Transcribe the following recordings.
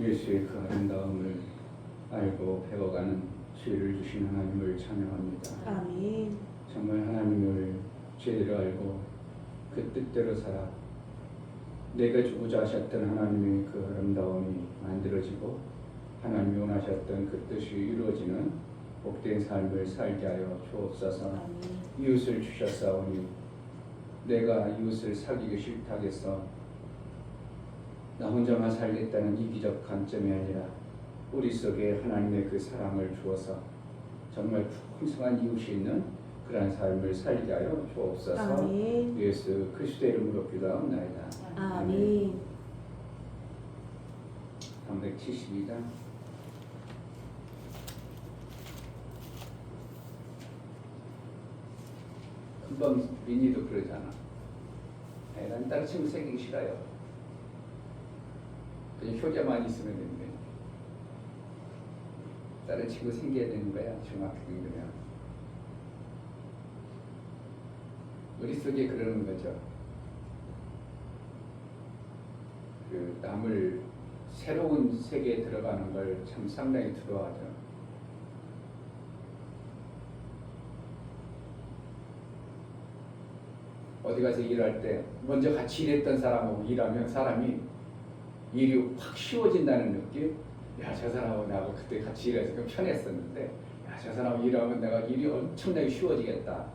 예수의 그 아름다움을 알고 배워가는 지혜를 주신 하나님을 찬양합니다. 아멘. 정말 하나님을 제대로 알고 그 뜻대로 살아 내가 주고자 하셨던 하나님의 그 아름다움이 만들어지고 하나님이 원하셨던 그 뜻이 이루어지는 복된 삶을 살게 하여 주옵소서. 아멘. 이웃을 주셨사오니 내가 이웃을 사귀기 싫다겠어. 나 혼자만 살겠다는 이기적 관점이 아니라 우리 속에 하나님의 그 사랑을 주어서 정말 풍성한 이웃이 있는 그러한 삶을 살게 하여 주옵소서. 아멘. 예수 그리스도의 이름으로 기도하옵나이다. 아멘. 372장. 금방 민희도 그러잖아. 난 다른 친구 생기기 싫어요. 그냥 효자만 있으면 되는데 다른 친구 생겨야 되는 거야. 중학교 되면 머릿속에 그러는 거죠. 그 남을 새로운 세계에 들어가는 걸 참 상당히 두려워하죠. 어디 가서 일할 때 먼저 같이 일했던 사람하고 일하면 사람이 일이 확 쉬워진다는 느낌? 야, 저 사람하고 나하고 그때 같이 일해서 좀 편했었는데 야, 저 사람하고 일하면 내가 일이 엄청나게 쉬워지겠다.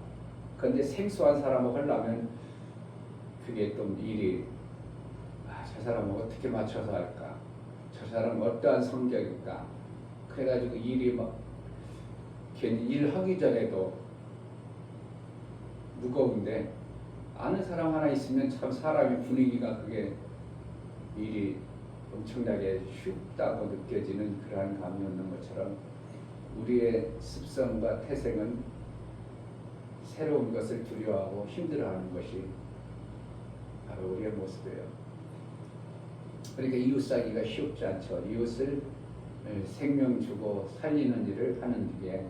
그런데 생소한 사람하고 하려면 그게 또 일이 저 사람하고 어떻게 맞춰서 할까? 저 사람은 어떠한 성격일까? 그래가지고 일이 막 괜히 일하기 전에도 무거운데 아는 사람 하나 있으면 참 사람이 분위기가 그게 일이 엄청나게 쉽다고 느껴지는 그러한 감이 없는 것처럼 우리의 습성과 태생은 새로운 것을 두려워하고 힘들어하는 것이 바로 우리의 모습이에요. 그러니까 이웃 사귀기가 쉽지 않죠. 이웃을 생명 주고 살리는 일을 하는 게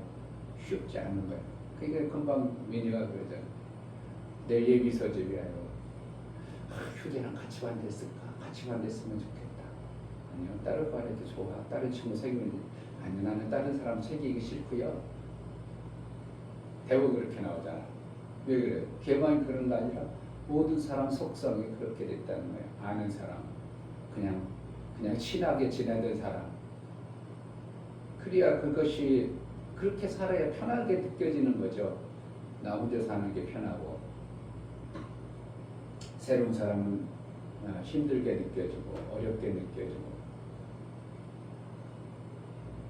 쉽지 않은 거예요. 그러니까 금방 민희가 그러잖아요. 내 예비 서집이에요. 휴대랑 같이 반대했을까? 같이 반대했으면 좋겠다. 아니요, 다른 반에도 좋아. 다른 친구 사귀면 아니 나는 다른 사람 사귀기 싫고요. 대부분 그렇게 나오잖아. 왜 그래요? 걔만 그런 거 아니라 모든 사람 속성이 그렇게 됐다는 거예요. 아는 사람, 그냥 친하게 지내던 사람. 그래야 그것이 그렇게 살아야 편하게 느껴지는 거죠. 나 혼자 사는 게 편하고. 새로운 사람은 힘들게 느껴지고 어렵게 느껴지고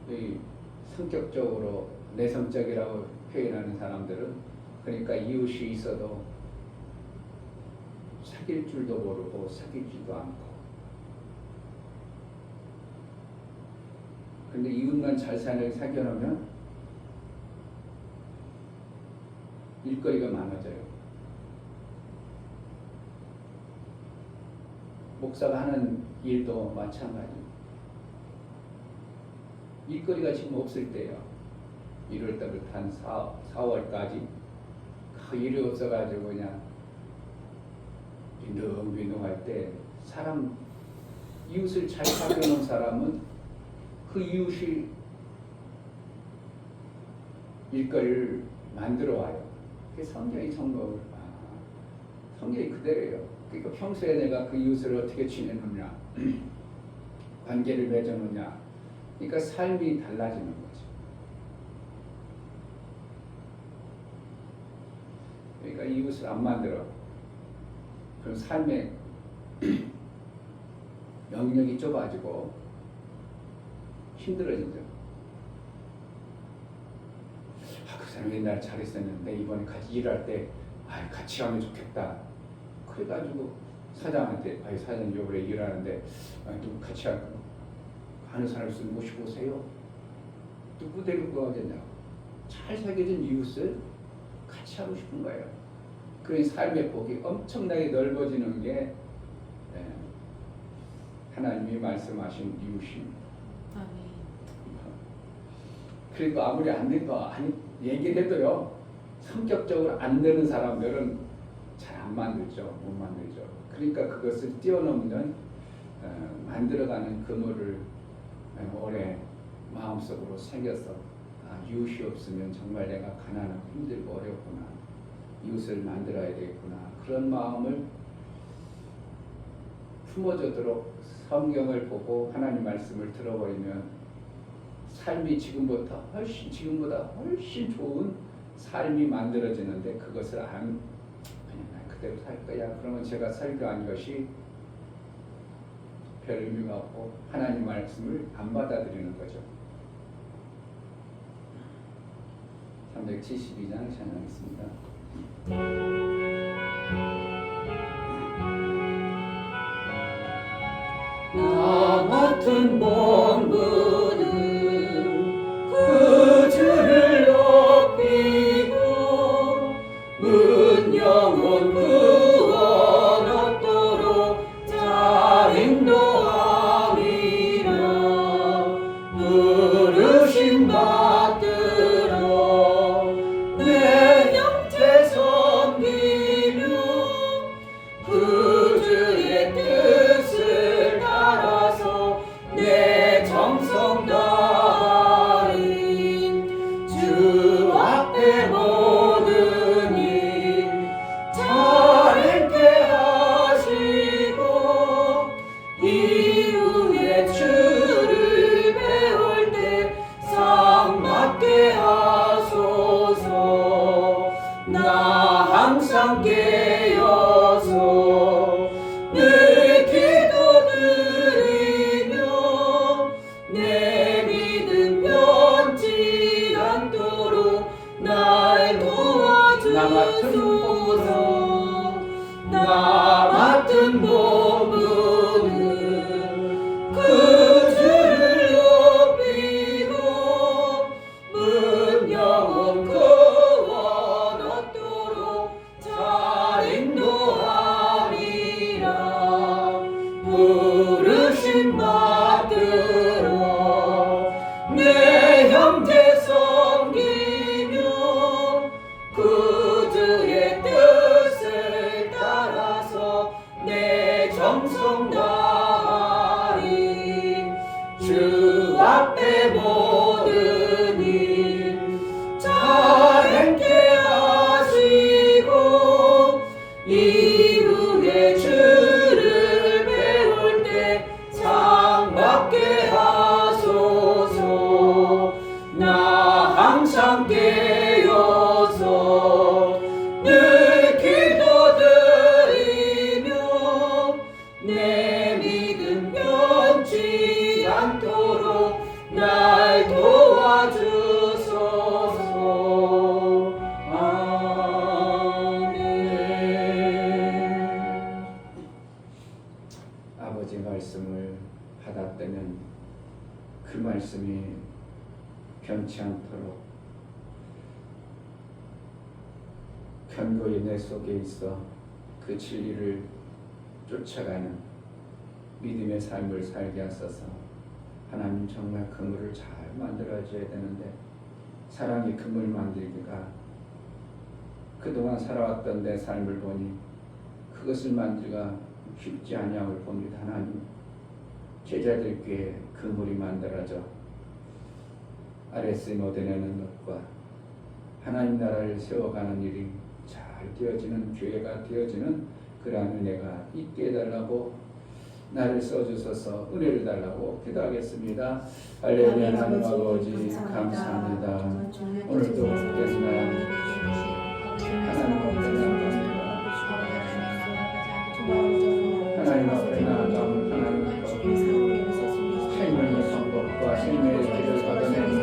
이 성격적으로 내성적이라고 표현하는 사람들은 그러니까 이웃이 있어도 사귈 줄도 모르고 사귀지도 않고 근데 이웃만 잘 사는 사귀어놓으면 일거리가 많아져요. 목사가 하는 일도 마찬가지고 일거리가 지금 없을 때요. 1월달부터 한 4월까지 일이 없어가지고 그냥 빈둥빈둥할 때 사람 이웃을 잘 사귀어놓은 사람은 그 이웃이 일거리를 만들어 와요. 그게 성경이 성경이 그대로예요. 그러니까 평소에 내가 그 이웃을 어떻게 지내느냐, 관계를 맺어놓냐, 그러니까 삶이 달라지는 거죠. 그러니까 이웃을 안 만들어. 그럼 삶의 영역이 좁아지고 힘들어지죠. 그 사람 옛날에 잘했었는데 이번에 같이 일할 때 같이 하면 좋겠다. 그래가지고 사장한테 사장님 요번에 일하는데 누구 같이 하는 사람 있으면 모시고 오세요. 누구 데리고 가겠냐고. 잘 사귀어진 이웃을 같이 하고 싶은 거예요. 그런 삶의 폭이 엄청나게 넓어지는 게 하나님이 말씀하신 이웃입니다. 아멘. 그러니까 아무리 안 된 거 얘기를 해도요. 성격적으로 안 되는 사람들은 잘 안 만들죠. 못 만들죠. 그러니까 그것을 뛰어넘는 만들어가는 그물을 오래 마음속으로 새겨서 이웃이 없으면 정말 내가 가난하고 힘들고 어렵구나. 이웃을 만들어야 되겠구나. 그런 마음을 품어주도록 성경을 보고 하나님 말씀을 들어버리면 삶이 지금보다 훨씬 좋은 삶이 만들어지는데 그것을 그냥 나 그대로 살 거야. 그러면 제가 설교한 것이 별 의미가 없고 하나님 말씀을 안 받아들이는 거죠. 372장 찬양하겠습니다. 나 같은 본분은 그 주를 높이고 문영원 구원 얻도록 잘 인도함이라. 부르심 받들어 내 형제 섬기며 그 주의 뜻을 따라서 내 정성 다인 주 앞에 모든 일 잘했게 하시고 이후에 주를 배울 때 상 받게 하소서. 나 항상 깨어서 늘 기도드리며 내 믿음 변치 않도록 날 도와주소서. 나 맡은 본분은 그 주를 높이고 문영원 구원 얻도록 잘 인도함이라. 부르심 받들어 내 형제 섬기며 그 주의 뜻을 따라서 내 정성 다인 주 앞에 모든 일 잘했게 하시고 이후에 주를 배울 때 상 받게 하소서. 나 항상 깨어서 늘 기도드리며 내 믿음 변치 않도록 날 도와주소서. 아멘. 아버지 말씀을 받았다면 그 말씀이 변치 않도록 견고히 내 속에 있어 그 진리를 쫓아가는 믿음의 삶을 살게 하소서. 하나님 정말 그물을 잘 만들어줘야 되는데 사랑이 그물 만들기가 그동안 살아왔던 내 삶을 보니 그것을 만들기가 쉽지 아니함을 봅니다. 하나님 제자들께 그물이 만들어져 아레스 모델하는 것과 하나님 나라를 세워가는 일이 잘 되어지는 교회가 되어지는 그러한 은혜가 있게 해달라고 나를 써주셔서 은혜를 달라고 기도하겠습니다. 할렐루야. 하나님 아버지 감사합니다. 오늘도 복된 날 하나님 앞에 나아갑니다. 하나님 앞에 나아가면 하나님부터 생명의 방법과 생명의 길을 받아내는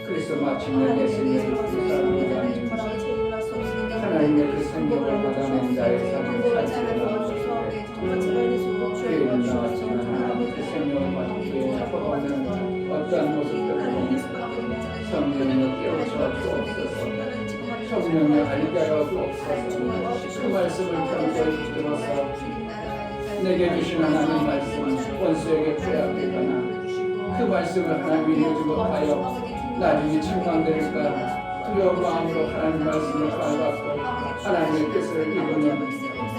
그래서 마침내 예수님의 불쌍한 하나님의 그 생명을 받아낸 자의 삶을 살게 하시되 교회는 나왔지만 하나님 그 생명을 받기에 잡아가는 어떠한 모습들을 성령을 깨우쳐 주옵소서. 성령의 알게하여 주옵소서. 그 말씀을 견고히 들어서 내게 주신 하나님 말씀 원수에게 빼앗기거나 그 말씀을 하나님이 이루지 못하여 나중에 책망될까 두려운 마음으로 하나님 말씀을 받아갖고 하나님의 뜻을 이루는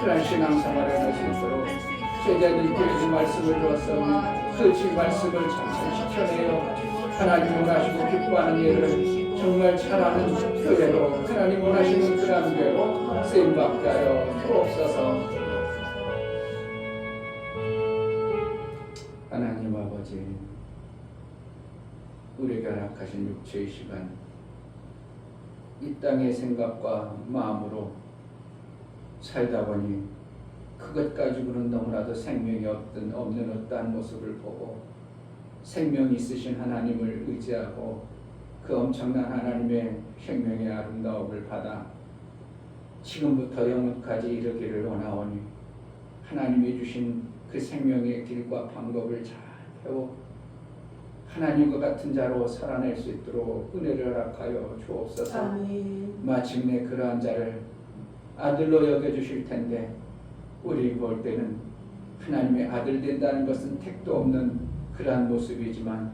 그런 신앙생활을 할 수 있도록 제자들께 그 말씀을 주어서 그 말씀을 전달시켜내요. 하나님 원하시고 기뻐하는 일을 정말 잘하는 교회로 하나님 원하시는 그런 교회로 쓰임받게 하여 주옵소서. 하나님 아버지, 우리가 허락하신 육체의 시간, 이 땅의 생각과 마음으로 살다 보니 그것 가지고는 너무나도 생명이 없는 어떠한 모습을 보고 생명 있으신 하나님을 의지하고 그 엄청난 하나님의 생명의 아름다움을 받아 지금부터 영원까지 이르기를 원하오니 하나님이 주신 그 생명의 길과 방법을 잘 배워 하나님과 같은 자로 살아낼 수 있도록 은혜를 허락하여 주옵소서. 아멘. 마침내 그러한 자를 아들로 여겨주실 텐데 우리 볼 때는 하나님의 아들 된다는 것은 택도 없는 그러한 모습이지만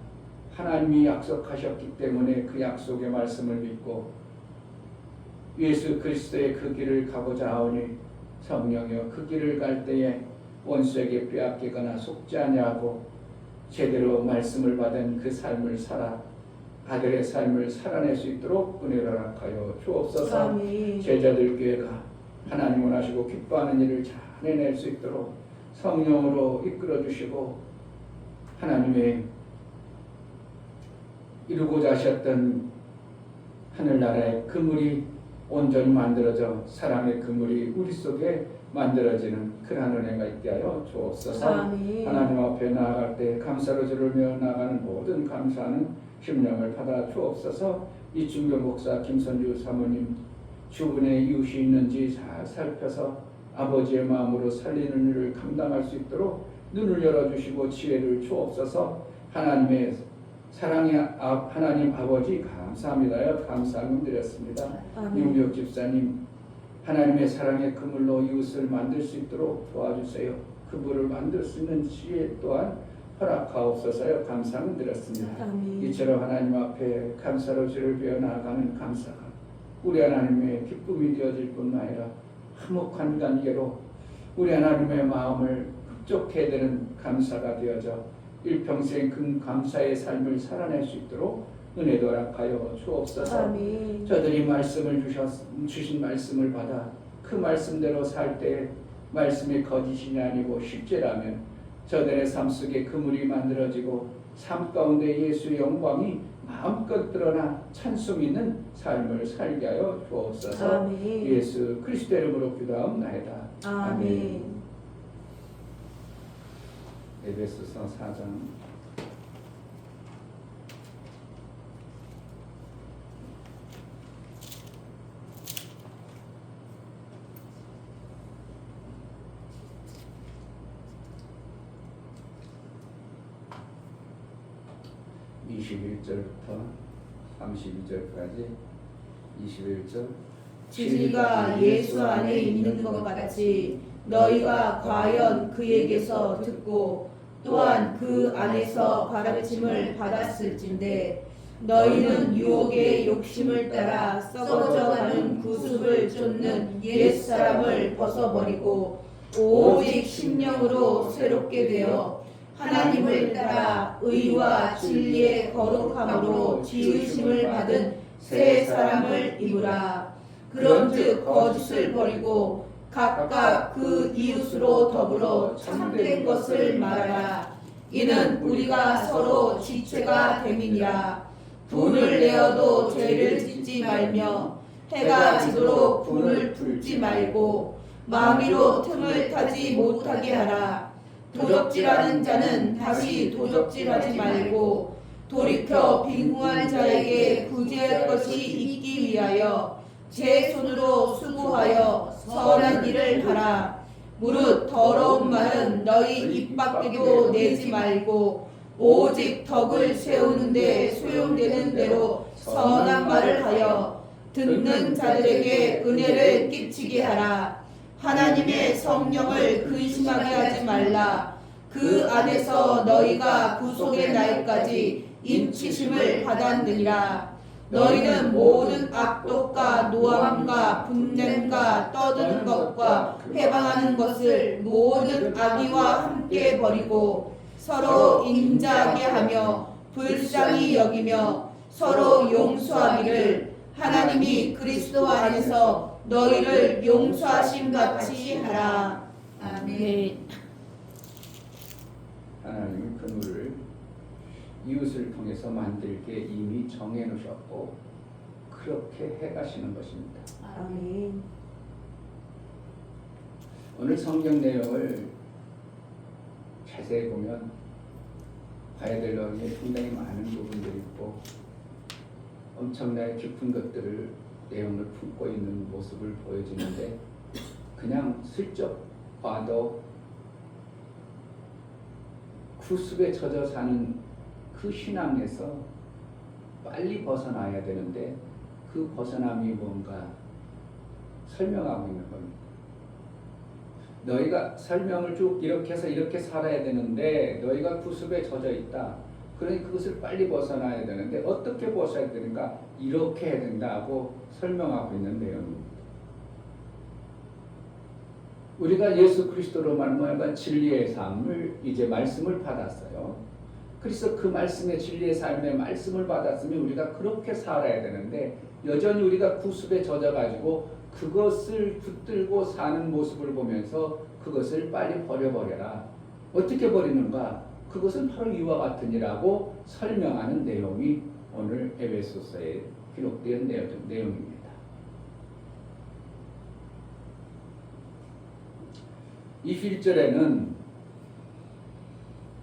하나님이 약속하셨기 때문에 그 약속의 말씀을 믿고 예수 그리스도의 그 길을 가고자 하오니 성령이여 그 길을 갈 때에 원수에게 빼앗기거나 속지 아니하고 제대로 말씀을 받은 그 삶을 살아 아들의 삶을 살아낼 수 있도록 은혜를 허락하여 주옵소서. 아멘. 제자들 교회가 하나님 원하시고 기뻐하는 일을 잘 해낼 수 있도록 성령으로 이끌어 주시고 하나님의 이루고자 하셨던 하늘나라의 그물이 온전히 만들어져 사랑의 그물이 우리 속에 만들어지는 그러한 은혜가 있게 하여 주옵소서. 아멘. 하나님 앞에 나아갈 때 감사로 주르며 나가는 모든 감사하는 심령을 받아 주옵소서. 이충교 목사 김선주 사모님 주분의 이웃이 있는지 잘 살펴서 아버지의 마음으로 살리는 일을 감당할 수 있도록 눈을 열어주시고 지혜를 주옵소서. 하나님의 사랑의 하나님 아버지 감사합니다. 감사함을 드렸습니다. 아멘. 윤미옥 집사님 하나님의 사랑의 그물로 이웃을 만들 수 있도록 도와주세요. 그물을 만들 수 있는 지혜 또한 허락하옵소서요. 감사함을 드렸습니다. 아멘. 이처럼 하나님 앞에 감사로 주를 베어 나아가는 감사가 우리 하나님의 기쁨이 되어질 뿐만 아니라 화목한 관계로 우리 하나님의 마음을 흡족해 되는 감사가 되어져 일평생 그 감사의 삶을 살아낼 수 있도록 은혜도 허락하여 주옵소서. 아멘. 저들이 말씀을 주신 말씀을 받아 그 말씀대로 살 때 말씀이 거짓이 아니고 실제라면 저들의 삶 속에 그물이 만들어지고 삶 가운데 예수의 영광이 마음껏 드러나 찬송 있는 삶을 살게 하여 주옵소서. 아멘. 예수 그리스도의 이름으로 기도하옵나이다. 아멘. 에베소서 4장 21절부터 32절까지 21절 진리가 예수 안에 있는 것 같이 너희가 과연 그에게서 듣고 또한 그 안에서 가르침을 받았을진데 너희는 유혹의 욕심을 따라 썩어져가는 구습을 쫓는 옛사람을 벗어버리고 오직 심령으로 새롭게 되어 하나님을 따라 의와 진리의 거룩함으로 지으심을 받은 새 사람을 입으라. 그런즉 거짓을 버리고 각각 그 이웃으로 더불어 참된 것을 말하라. 이는 우리가 서로 지체가 됨이니라. 분을 내어도 죄를 짓지 말며 해가 지도록 분을 풀지 말고 마귀로 틈을 타지 못하게 하라. 도적질하는 자는 다시 도적질하지 말고 돌이켜 빈궁한 자에게 구제할 것이 있기 위하여 제 손으로 수고하여 선한 일을 하라. 무릇 더러운 말은 너희 입 밖에도 내지 말고 오직 덕을 세우는데 소용되는 대로 선한 말을 하여 듣는 자들에게 은혜를 끼치게 하라. 하나님의 성령을 근심하게 하지 말라. 그 안에서 너희가 구속의 날까지 인치심을 받았느니라. 너희는 모든 악독과 노함과 분냄과 떠드는 것과 해방하는 것을 모든 악의와 함께 버리고 서로 인자하게 하며 불쌍히 여기며 서로 용서하기를 하나님이 그리스도 안에서 너희를 용서하심 같이 하라. 아멘. 하나님은 그물을 이웃을 통해서 만들게 이미 정해 놓으셨고 그렇게 해가시는 것입니다. 아멘. 오늘 성경 내용을 자세히 보면 봐야 될 내용이 상당히 많은 부분들이 있고 엄청나게 깊은 것들을 내용을 품고 있는 모습을 보여주는데 그냥 슬쩍 봐도 구습에 젖어 사는 그 신앙에서 빨리 벗어나야 되는데 그 벗어남이 뭔가 설명하고 있는 겁니다. 너희가 설명을 쭉 이렇게 해서 이렇게 살아야 되는데 너희가 구습에 젖어 있다. 그러니 그것을 빨리 벗어나야 되는데 어떻게 벗어야 되는가? 이렇게 해야 된다고 설명하고 있는 내용입니다. 우리가 예수 그리스도로 말미암아 진리의 삶을 이제 말씀을 받았어요. 그래서 그 말씀의 진리의 삶의 말씀을 받았으면 우리가 그렇게 살아야 되는데 여전히 우리가 구습에 젖어가지고 그것을 붙들고 사는 모습을 보면서 그것을 빨리 버려버려라. 어떻게 버리는가? 그것은 바로 이와 같으니라고 설명하는 내용이 오늘 에베소서에 기록된 내용입니다. 이 1절에는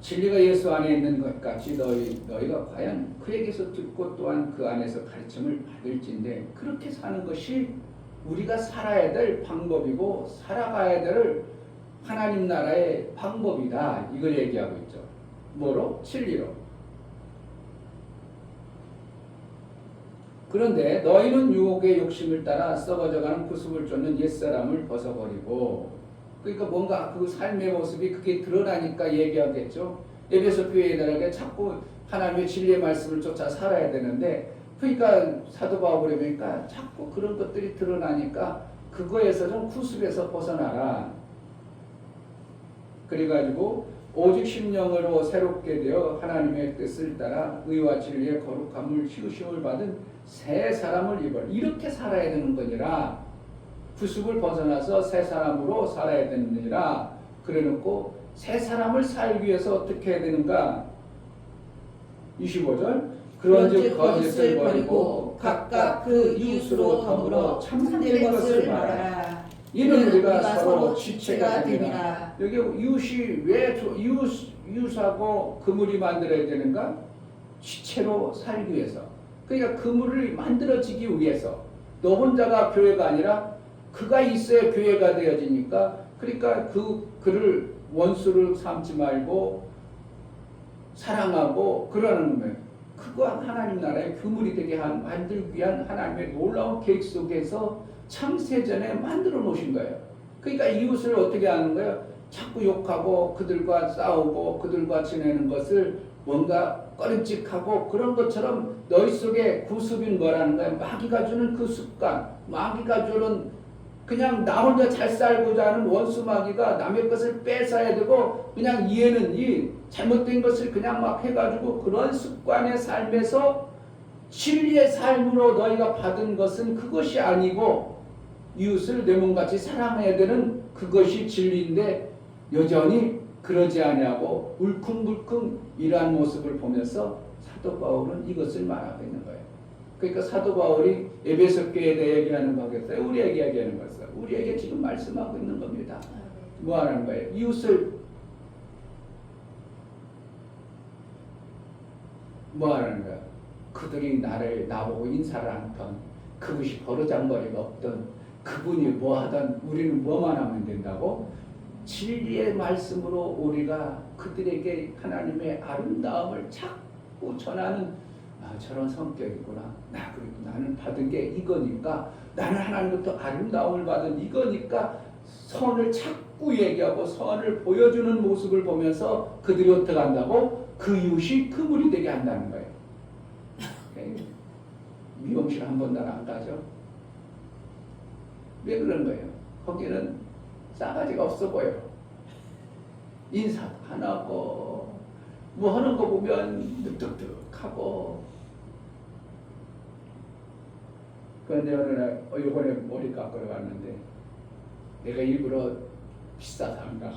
진리가 예수 안에 있는 것 같이 너희가 과연 그에게서 듣고 또한 그 안에서 가르침을 받을진데 그렇게 사는 것이 우리가 살아야 될 방법이고 살아가야 될 하나님 나라의 방법이다. 이걸 얘기하고 있죠. 뭐로? 진리로. 그런데 너희는 유혹의 욕심을 따라 썩어져가는 구습을 쫓는 옛사람을 벗어버리고 그러니까 뭔가 그 삶의 모습이 그게 드러나니까 얘기하겠죠. 에베소 교회들에게 자꾸 하나님의 진리의 말씀을 쫓아 살아야 되는데 그러니까 사도 바울이 보니까 자꾸 그런 것들이 드러나니까 그거에서 좀 구습에서 벗어나라. 그래가지고 오직 심령으로 새롭게 되어 하나님의 뜻을 따라 의와 진리의 거룩함을 씌우심을 받은 새 사람을 입어라. 이렇게 살아야 되는 거니라. 구습을 벗어나서 새 사람으로 살아야 되느니라. 그래놓고 새 사람을 살기 위해서 어떻게 해야 되는가? 25절 그런즉 거짓을 버리고 각각 그 이웃으로 더불어 참된 것을 말하라. 이는 우리가 서로 지체가 되니라. 여기 이웃이 왜 이웃하고 그물이 만들어야 되는가? 지체로 살기 위해서. 그러니까 그물을 만들어지기 위해서. 너 혼자가 교회가 아니라 그가 있어야 교회가 되어지니까 그러니까 그를 원수를 삼지 말고 사랑하고 그러는 거예요. 그거 하나님 나라의 그물이 되게 만들기 위한 하나님의 놀라운 계획 속에서 창세전에 만들어 놓으신 거예요. 그러니까 이웃을 어떻게 하는 거예요? 자꾸 욕하고 그들과 싸우고 그들과 지내는 것을 뭔가 꺼림칙하고 그런 것처럼 너희 속에 구습인 거라는 거예요. 마귀가 주는 그 습관, 마귀가 주는 그냥 나 혼자 잘 살고자 하는 원수 마귀가 남의 것을 뺏어야 되고 그냥 이해는 이 잘못된 것을 그냥 막 해가지고 그런 습관의 삶에서 진리의 삶으로 너희가 받은 것은 그것이 아니고 이웃을 내 몸같이 사랑해야 되는 그것이 진리인데 여전히 그러지 아니하고 울쿵불쿵 이러한 모습을 보면서 사도 바울은 이것을 말하고 있는 거예요. 그러니까 사도 바울이 에베소 교회에 대해 얘기하는 거겠어요? 우리에게 얘기하는 거였어요. 우리에게 지금 말씀하고 있는 겁니다. 뭐 하는 거예요? 이웃을 뭐 하는 거야? 그들이 나보고 인사를 않던 그것이 버르장머리가 없던 그분이 뭐 하던 우리는 뭐만 하면 된다고? 진리의 말씀으로 우리가 그들에게 하나님의 아름다움을 자꾸 전하는 저런 성격이구나. 그리고 나는 받은 게 이거니까 나는 하나님부터 아름다움을 받은 이거니까 선을 자꾸 얘기하고 선을 보여주는 모습을 보면서 그들이 어떻게 한다고? 그 이웃이 그물이 되게 한다는 거예요. 미용실 한 번도 안 가죠? 왜 그런 거예요? 거기는 싸가지가 없어 보여. 인사도 안 하고 뭐 하는 거 보면 늑득득하고. 그런데 어느 날 이번에 머리 깎으러 갔는데 내가 일부러 비싸서 안 가.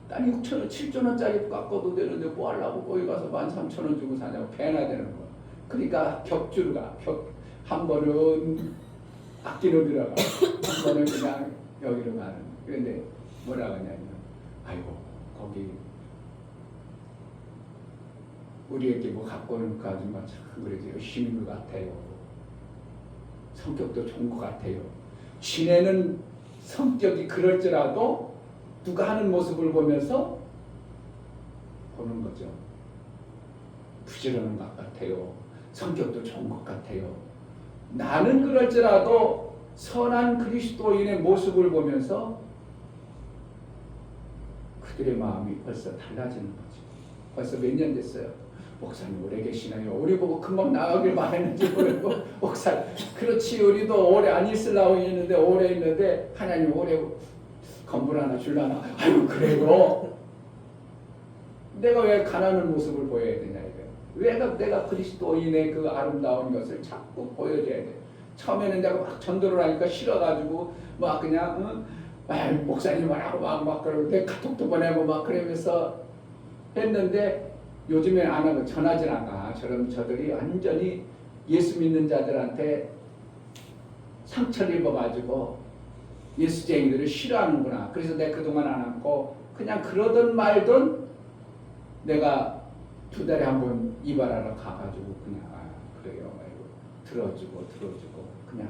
딱 6,000원, 7,000원짜리 깎아도 되는데 뭐 하려고 거기 가서 13,000원 주고 사냐고 배나 되는 거야. 그러니까 격주로 가. 한 번은 악기로 들어가. 한 번은 그냥 여기로 가는. 그런데 뭐라고 하냐면 아이고 거기 우리에게 뭐 갖고 오는 그 아줌마 참 그래도 열심인 것 같아요. 성격도 좋은 것 같아요. 지네는 성격이 그럴지라도 누가 하는 모습을 보면서 보는 거죠. 부지런한 것 같아요. 성격도 좋은 것 같아요. 나는 그럴지라도 선한 그리스도인의 모습을 보면서 그들의 마음이 벌써 달라지는 거죠. 벌써 몇 년 됐어요. 목사님 오래 계시나요? 우리 보고 금방 나가길 바랬는지 모르고 목사님 그렇지 우리도 오래 안 있으려고 했는데 오래 있는데 하나님 오래 건물 하나 줄라나 아유 그래요. 내가 왜 가난한 모습을 보여야 되냐 이거예요. 왜 내가 그리스도인의 그 아름다운 것을 자꾸 보여줘야 돼. 처음에는 내가 막 전도를 하니까 싫어가지고 막 그냥 목사님 말하고 막 그러고 내 카톡도 보내고 막 그러면서 했는데 요즘에 안 하고 전하진 않아. 저들이 완전히 예수 믿는 자들한테 상처를 입어가지고 예수쟁이들을 싫어하는구나. 그래서 내가 그동안 안 하고 그냥 그러던 말던 내가 2달에 한 번 이발하러 가가지고 그냥 그래요. 들어주고 그냥.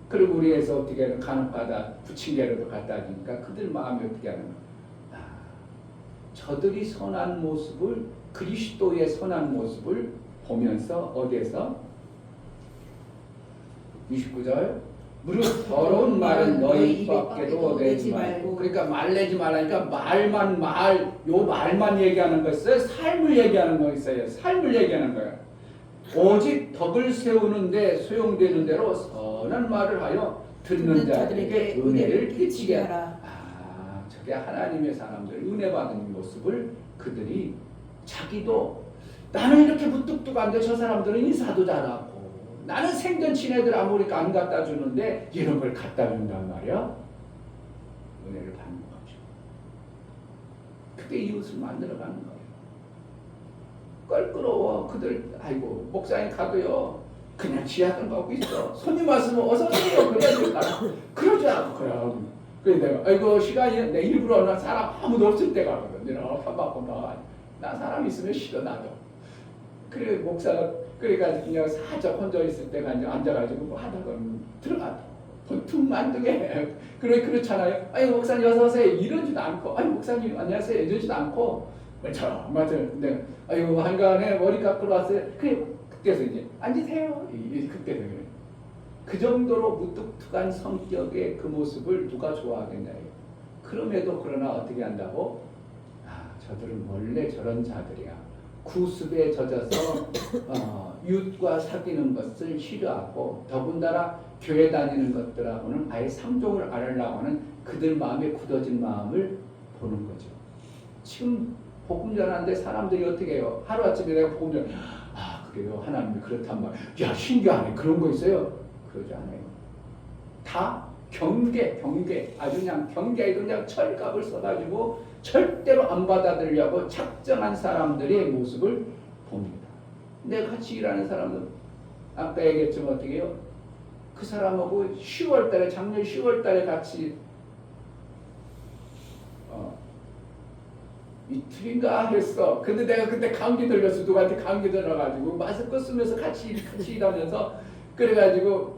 그리고 우리에서 어떻게 하는 간혹가다 부침개라도 갖다 주니까 그들 마음이 어떻게 하는 거야. 저들이 선한 모습을 그리스도의 선한 모습을 보면서 어디에서 29절 무릇 더러운 말은 너희 입 밖에도 내지 말고. 그러니까 말 내지 말라니까 말만 얘기하는 거 있어요. 삶을 얘기하는 거 있어요. 삶을 얘기하는 거예요. 오직 덕을 세우는데 소용되는 대로 선한 말을 하여 듣는 자들에게 은혜를 끼치게 하라. 저게 하나님의 사람들 은혜 받은 모습을 그들이 자기도 나는 이렇게 무뚝뚝한데 저 사람들은 인사도 잘하고 나는 생전 친애들 아무리 안 갖다 주는데 이런 걸 갖다 준단 말이야. 은혜를 받는 거죠. 그게 이웃을 만들어가는 거예요. 껄끄러워. 그들 아이고 목사님 가도요 그냥 지하던 거 하고 있어. 손님 왔으면 어서 오세요 그래야 될까. 그러지 않고 그럼 그래 내가 아이고 시간이 내 일부러 나 사람 아무도 없을 때 가거든. 내가 밥 먹고 나 사람 있으면 싫어 나도. 그래 목사가 그러니까 그냥 살짝 혼자 있을 때가 이제 앉아가지고 뭐 하다가 들어가 툭 만두게 그래 그렇잖아요. 아니 목사님 어서 오세요 이러지도 않고 아니 목사님 안녕하세요 이러지도 않고 저 맞아. 근데 아이고 한간에 머리 깎으러 왔어요. 그래 그때서 이제 앉으세요. 그때 그래. 그 정도로 무뚝뚝한 성격의 그 모습을 누가 좋아하겠냐요. 그럼에도 그러나 어떻게 한다고? 저들은 원래 저런 자들이야. 구습에 젖어서 이웃과 사귀는 것을 싫어하고 더군다나 교회 다니는 것들하고는 아예 상종을 안 하려고 하는 그들 마음에 굳어진 마음을 보는 거죠. 지금 복음 전하는데 사람들이 어떻게 해요? 하루아침에 내가 복음 전 그래요? 하나님이 그렇단 말이야. 야 신기하네. 그런 거 있어요? 그러지 않아요. 다 경계 아주 그냥 경계에도 그냥 철갑을 써가지고 절대로 안 받아들이려고 작정한 사람들의 모습을 봅니다. 내가 같이 일하는 사람은 아까 얘기했지만 어떻게 해요? 그 사람하고 10월달에 작년 10월달에 같이 이틀인가 했어. 근데 내가 그때 감기 들려서 누구한테 감기 들어가지고 마스크 쓰면서 같이 일하면서 그래가지고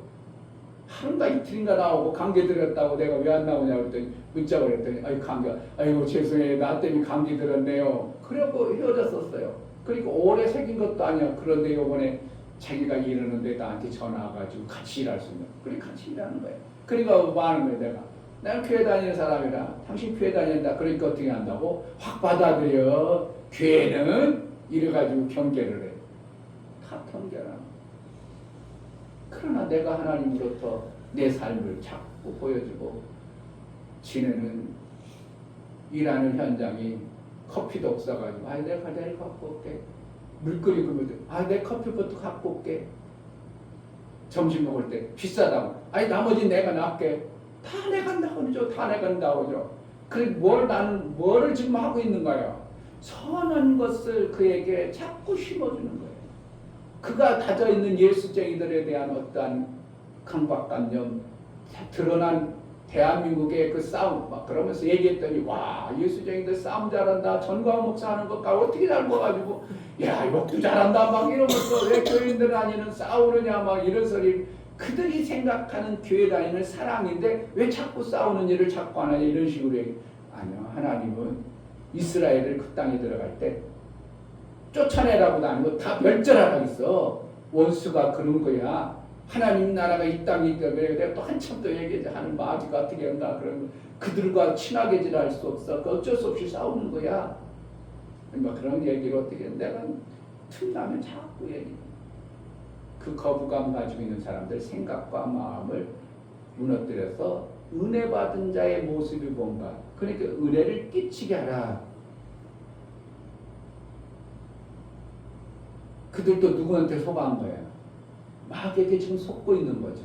하루인가 이틀인가 나오고 감기 들었다고 내가 왜 안 나오냐고 그랬더니 문자 보냈더니 아이고 죄송해요 나 때문에 감기 들었네요. 그래갖고 헤어졌었어요. 그리고 오래 새긴 것도 아니야. 그런데 요번에 자기가 이러는데 나한테 전화 와가지고 같이 일할 수 있는. 그래 같이 일하는 거예요. 그러니까 뭐 하는 거예요 나는 교회 다니는 사람이라 당신 교회 다닌다. 그러니까 어떻게 한다고? 확 받아들여. 교회는 이래가지고 경계를 해. 다 경계라. 그러나 내가 하나님으로부터 내 삶을 자꾸 보여주고 지내는 일하는 현장이 커피도 없어가지고 내가 내일 갖고 올게. 물 끓이고 내 커피부터 갖고 올게. 점심 먹을 때 비싸다고 나머지 내가 낼게. 다 내간다고 그러죠. 다 내간다고 그러죠. 그래 나는 뭐를 지금 하고 있는 거야. 선한 것을 그에게 자꾸 심어주는 거예요. 그가 다져있는 예수쟁이들에 대한 어떠한 강박관념 드러난 대한민국의 그 싸움 막 그러면서 얘기했더니 와 예수쟁이들 싸움 잘한다. 전광 목사 하는 것과 어떻게 잘 먹어가지고 야 욕도 잘한다 막 이러면서 왜 교인들 다니는 싸우느냐 막 이런 소리. 그들이 생각하는 교회 다니는 사랑인데 왜 자꾸 싸우는 일을 자꾸 하냐 이런 식으로 얘기. 아니요. 하나님은 이스라엘을 그 땅에 들어갈 때 쫓아내라고도 아니고 다 멸절하라고 있어. 원수가 그런 거야. 하나님 나라가 이 땅에 있기 때문에 내가 또 한참 더 얘기하지. 하는 마귀가 어떻게 한다 그러면 그들과 친하게 지낼 수 없어. 어쩔 수 없이 싸우는 거야. 뭐 그런 얘기를 어떻게 내가 틈나면 자꾸 얘기해. 그 거부감 가지고 있는 사람들 생각과 마음을 무너뜨려서 은혜 받은 자의 모습이 뭔가. 그러니까 은혜를 끼치게 하라. 그들도 누구한테 속아한 거예요. 마귀에게 지금 속고 있는 거죠.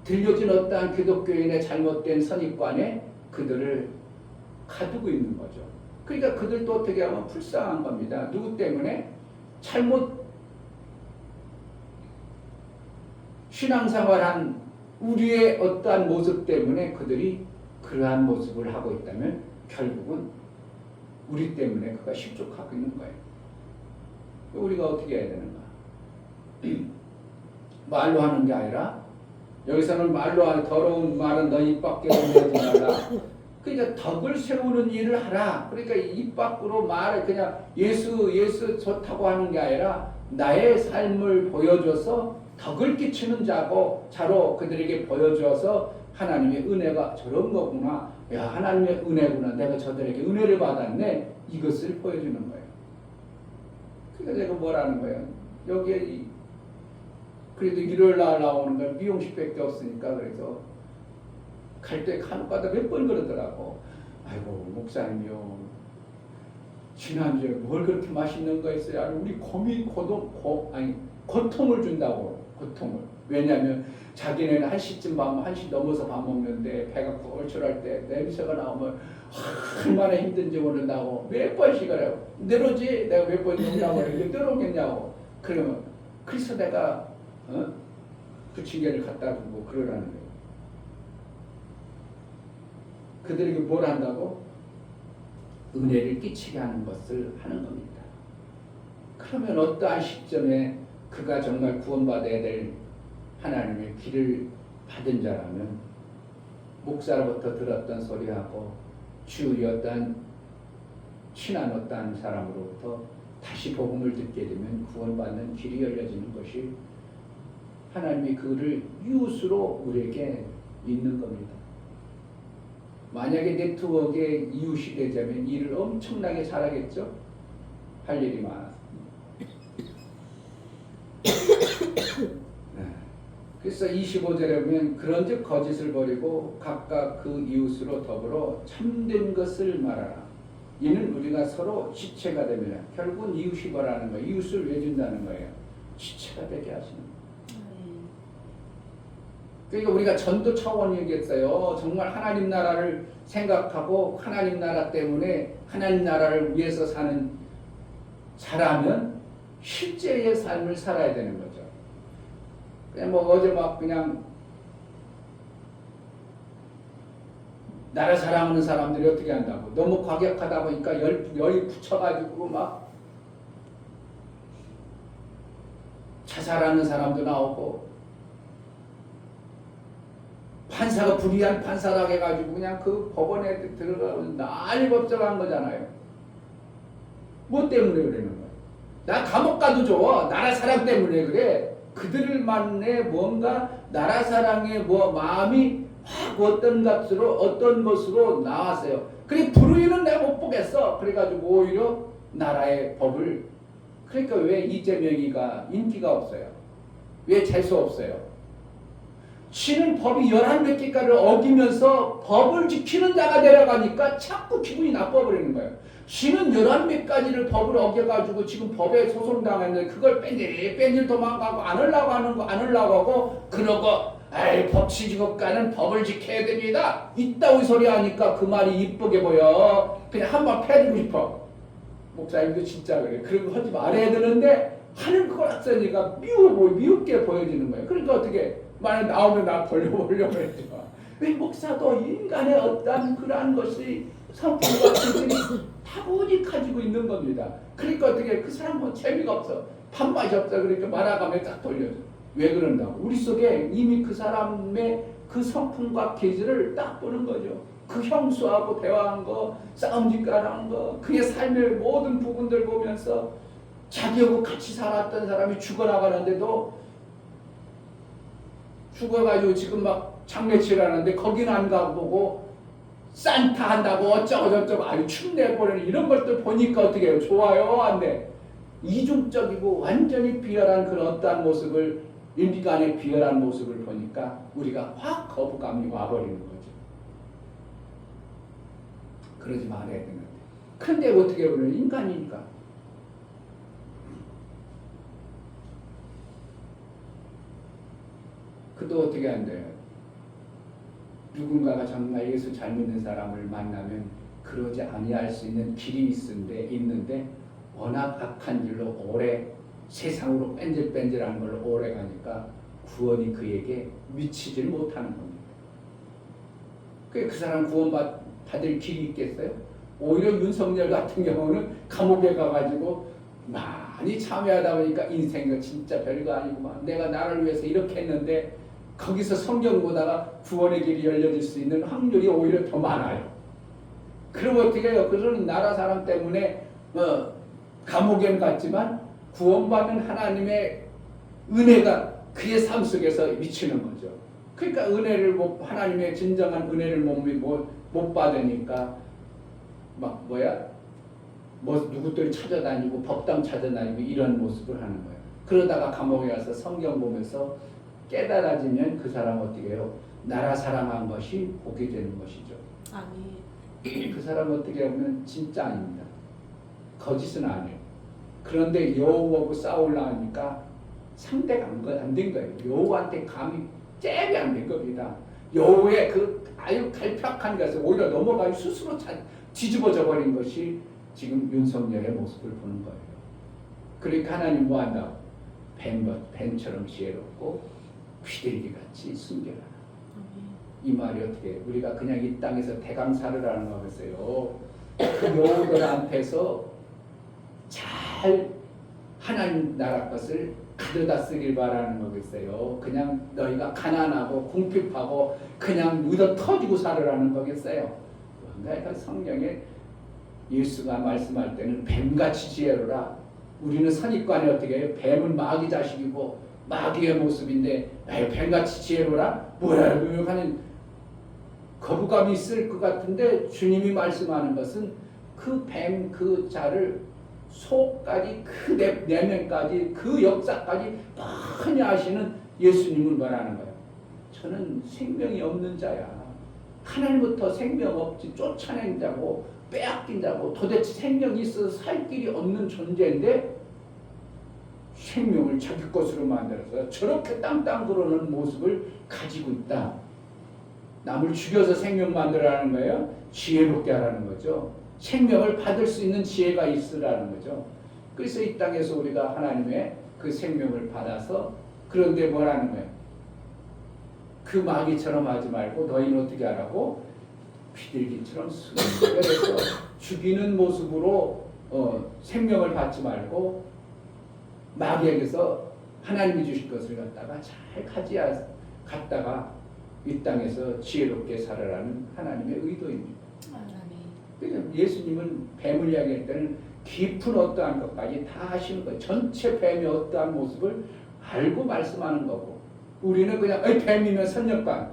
들려진 어떠한 기독교인의 잘못된 선입관에 그들을 가두고 있는 거죠. 그러니까 그들도 어떻게 하면 불쌍한 겁니다. 누구 때문에? 잘못 신앙생활한 우리의 어떠한 모습 때문에 그들이 그러한 모습을 하고 있다면 결국은 우리 때문에 그가 실족하고 있는 거예요. 우리가 어떻게 해야 되는가? 말로 하는 게 아니라 여기서는 말로 하는 더러운 말은 너 입 밖에 내지 말라. 그러니까 덕을 세우는 일을 하라. 그러니까 입 밖으로 말을 그냥 예수 좋다고 하는 게 아니라 나의 삶을 보여줘서 덕을 끼치는 자로 그들에게 보여줘서 하나님의 은혜가 저런 거구나. 야 하나님의 은혜구나. 내가 저들에게 은혜를 받았네. 이것을 보여주는 거예요. 그러니까 내가 뭐라는 거예요. 여기에 그래도 일요일 날 나오는 건 미용실밖에 없으니까 그래서 갈 때 간혹가다 몇 번 그러더라고. 아이고 목사님이요. 지난주에 뭘 그렇게 맛있는 거 있어요? 아니 우리 고통을 준다고. 고통을. 왜냐하면 자기네는 1시쯤 밤 1시 넘어서 밥 먹는데 배가 꼴출할 때 냄새가 나오면 얼마나 힘든지 모른다고 몇 번씩 그래요. 내려오지? 내가 몇 번 넘냐고 그러는데 내려오겠냐고. 그러면 그래서 내가 부침개를 갖다 주고 그러라는 거예요. 그들에게 뭘 한다고? 은혜를 끼치게 하는 것을 하는 겁니다. 그러면 어떠한 시점에 그가 정말 구원받아야 될 하나님의 길을 받은 자라면 목사로부터 들었던 소리하고 주의 어떠한 친한 어떠한 사람으로부터 다시 복음을 듣게 되면 구원받는 길이 열려지는 것이 하나님이 그를 이웃으로 우리에게 있는 겁니다. 만약에 네트워크에 이웃이 되자면 일을 엄청나게 잘하겠죠? 할 일이 많아서. 그래서 25절에 보면 그런즉 거짓을 버리고 각각 그 이웃으로 더불어 참된 것을 말하라. 이는 우리가 서로 지체가 되면 결국은 이웃이 뭐라는 거예요? 이웃을 왜 준다는 거예요? 지체가 되게 하시는 거예요. 그러니까 우리가 전도 차원이겠어요. 정말 하나님 나라를 생각하고 하나님 나라 때문에 하나님 나라를 위해서 살아면 실제의 삶을 살아야 되는 거죠. 그냥 뭐 어제 막 그냥 나라 사랑하는 사람들이 어떻게 한다고 너무 과격하다 보니까 열이 붙여가지고 막 자살하는 사람도 나오고 판사가 불의한 판사라고 해가지고 그냥 그 법원에 들어가고 난리 법정한 거잖아요. 뭐 때문에 그러는 거야? 나 감옥 가도 좋아. 나라 사랑 때문에 그래. 그들만의 뭔가 나라 사랑의 마음이 확 어떤 것으로 나왔어요. 그래 불의는 내가 못 보겠어. 그래가지고 오히려 나라의 법을. 그러니까 왜 이재명이가 인기가 없어요? 왜 재수 없어요? 지는 법이 11몇 개가를 어기면서 법을 지키는 자가 되려가니까 자꾸 기분이 나빠버리는 거예요. 지는 11몇 가지를 법을 어겨가지고 지금 법에 소송당했는데 그걸 뺀질 도망가고 안 하려고 하는 거 안 하려고 하고 그러고 아이 법치지국가는 법을 지켜야 됩니다. 이따위 소리 하니까 그 말이 이쁘게 보여. 그냥 한번 패주고 싶어. 목사님 이거 진짜 그래. 그런 거 하지 말아야 되는데 하는 거라서니까 미웃게 보여지는 거예요. 그러니까 어떻게 만약 나오면 나 벌려고 했지 마. 왜 목사도 인간의 어떤 그러한 것이 성품과 기질이 타고니 가지고 있는 겁니다. 그러니까 어떻게 그 사람은 재미가 없어. 밥맛이 없어. 그러니까 말아가면 딱 돌려줘. 왜 그런다고? 우리 속에 이미 그 사람의 그 성품과 기질을 딱 보는 거죠. 그 형수하고 대화한 거, 싸움짓가한 거, 그의 삶의 모든 부분들 보면서 자기하고 같이 살았던 사람이 죽어나가는데도 죽어가지고 지금 막 장례치를 하는데 거기는 안 가보고 산타 한다고 어쩌고 저쩌고 아주 춤내보려는 이런 것들 보니까 어떻게 해요? 좋아요? 안 돼? 이중적이고 완전히 비열한 그런 어떠한 모습을 인간의 비열한 모습을 보니까 우리가 확 거부감이 와버리는 거죠. 그러지 말아야 되는데. 근데 어떻게 보면 인간이니까. 그도 어떻게 안 돼요? 누군가가 정말 예수 잘 믿는 사람을 만나면 그러지 아니할 수 있는 길이 있는데 워낙 악한 길로 오래 세상으로 뺀질뺀질하는 걸로 오래 가니까 구원이 그에게 미치질 못하는 겁니다. 그 사람 구원 받을 길이 있겠어요? 오히려 윤석열 같은 경우는 감옥에 가가지고 많이 참여하다 보니까 인생이 진짜 별거 아니구만. 내가 나를 위해서 이렇게 했는데 거기서 성경 보다가 구원의 길이 열려질 수 있는 확률이 오히려 더 많아요. 그럼 어떻게 해요? 그런 나라 사람 때문에 감옥에는 갔지만 구원받는 하나님의 은혜가 그의 삶 속에서 미치는 거죠. 그러니까 하나님의 진정한 은혜를 못 받으니까 누구들이 찾아다니고 법당 찾아다니고 이런 모습을 하는 거예요. 그러다가 감옥에 가서 성경 보면서 깨달아지면 그 사람 어떻게 해요? 나라 사랑한 것이 복이 되는 것이죠. 아멘. 그 사람 어떻게 보면 진짜 아닙니다. 거짓은 아니에요. 그런데 여호와하고 싸우려 하니까 상대가 안 된 거예요. 여호와한테 감히 잽이 안 된 겁니다. 여호와의 그 아주 갈팍한 것을 오히려 넘어가서 스스로 뒤집어져 버린 것이 지금 윤석열의 모습을 보는 거예요. 그러니까 하나님 뭐 한다고? 뱀처럼 지혜롭고 귀들기같이 순결하라. 이 말이 어떻게 우리가 그냥 이 땅에서 대강살으라는 거겠어요. 그 여우들한테서 잘 하나님 나라 것을 가져다 쓰길 바라는 거겠어요. 그냥 너희가 가난하고 궁핍하고 그냥 묻어 터지고 살으라는 거겠어요. 그러니까 성경에 예수가 말씀할 때는 뱀같이 지혜로라. 우리는 선입관에 어떻게 해요? 뱀은 마귀 자식이고 마귀의 모습인데 뱀같이 지혜로라? 뭐야 하는 거부감이 있을 것 같은데 주님이 말씀하는 것은 그 뱀 그 자를 속까지 그 내면까지 그 역사까지 뻔히 아시는 예수님을 말하는 거예요. 저는 생명이 없는 자야. 하나님부터 생명 없이 쫓아낸 자고 빼앗긴 자고 도대체 생명이 있어서 살 길이 없는 존재인데 생명을 자기 것으로 만들어서 저렇게 땅땅 그러는 모습을 가지고 있다. 남을 죽여서 생명 만들어라는 거예요. 지혜롭게 하라는 거죠. 생명을 받을 수 있는 지혜가 있으라는 거죠. 그래서 이 땅에서 우리가 하나님의 그 생명을 받아서 그런데 뭐라는 거예요? 그 마귀처럼 하지 말고 너희는 어떻게 하라고? 비둘기처럼 순결해서 죽이는 모습으로 생명을 받지 말고 마귀에게서 하나님이 주실 것을 갖다가 잘 갖다가 이 땅에서 지혜롭게 살아라는 하나님의 의도입니다. 그래서 예수님은 뱀을 이야기할 때는 깊은 어떠한 것까지 다 하시는 거예요. 전체 뱀의 어떠한 모습을 알고 말씀하는 거고 우리는 그냥 뱀이면 선입관